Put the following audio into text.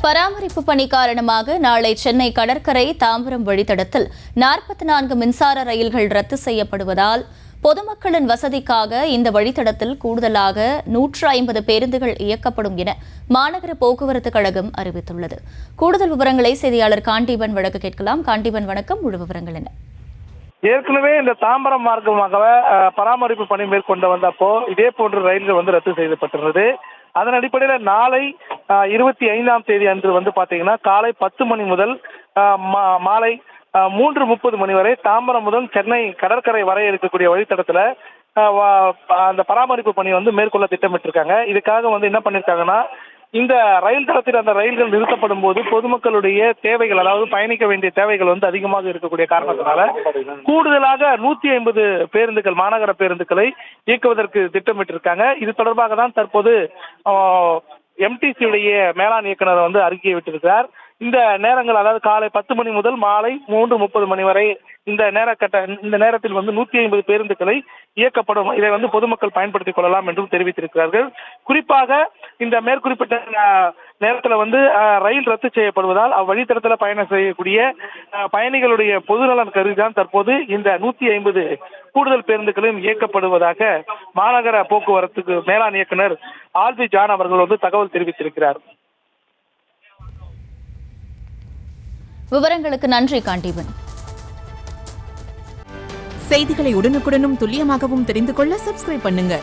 பராமரிப்பு பணி காரணமாக நாளை சென்னை கடற்கரை தாம்பரம் வழித்தடத்தில் 44 மின்சார ரயில்கள் ரத்து செய்யப்படுவதால் பொதுமக்களின் வசதிக்காக இந்த வழித்தடத்தில் கூடுதலாக 150 பேருந்துகள் இயக்கப்படும் என மாநகர போக்குவரத்து கழகம் அறிவித்துள்ளது. கூடுதல் விவரங்களை செய்தியாளர் காண்டீபன் வழங்க கேட்கலாம். காண்டீபன் வணக்கம், முழு விவரங்கள் என்ன? ஏற்கனவே இந்த தாம்பரம் மார்க்கமாக பராமரிப்பு பணி மேற்கொண்டு வந்தப்போ இதே போன்ற ரயில்கள் ரத்து செய்யப்பட்டுள்ளது. அதன் அடிப்படையில் நாளை 25ஆம் தேதி அன்று பாத்தீங்கன்னா காலை 10 மணி முதல் மாலை 3:30 மணி வரை தாம்பரம் முதல் சென்னை கடற்கரை வரை இருக்கக்கூடிய வழித்தடத்துல அந்த பராமரிப்பு பணி மேற்கொள்ள திட்டமிட்டிருக்காங்க. இதுக்காக என்ன பண்ணிருக்காங்கன்னா, இந்த ரயில் தடத்தில் அந்த ரயில்கள் நிறுத்தப்படும் போது பொதுமக்களுடைய தேவைகள், அதாவது பயணிக்க வேண்டிய தேவைகள் அதிகமாக இருக்கக்கூடிய காரணத்தினால கூடுதலாக 150 பேருந்துகள், மாநகர பேருந்துகளை இயக்குவதற்கு திட்டமிட்டிருக்காங்க. இது தொடர்பாக தான் தற்போது எம்டிசியுடைய மேலாண் இயக்குனர் அறிக்கையை விட்டிருக்கிறார். இந்த நேரங்கள், அதாவது காலை 10 மணி முதல் மாலை 3:30 மணி வரை இந்த நேரத்தில் 150 பேருந்துகளை இயக்கப்படும். இதை பொதுமக்கள் பயன்படுத்திக் கொள்ளலாம் என்றும் தெரிவித்திருக்கிறார்கள். குறிப்பாக இந்த மேற்குறிப்பிட்ட நேரத்தில் ரயில் ரத்து செய்யப்படுவதால் அவ்வழித்தடத்தில் பயணம் செய்யக்கூடிய பயணிகளுடைய பொதுநலன் கருதிதான் தற்போது இந்த 150 கூடுதல் பேருந்துகளும் இயக்கப்படுவதாக மாநகர போக்குவரத்துக்கு மேலாண் இயக்குனர் ஆல்பி ஜான் அவர்கள் தகவல் தெரிவித்திருக்கிறார். விவரங்களுக்கு நன்றி காண்டீபன். செய்திகளை உடனுக்குடனும் துல்லியமாகவும் தெரிந்து கொள்ள சப்ஸ்கிரைப் பண்ணுங்க.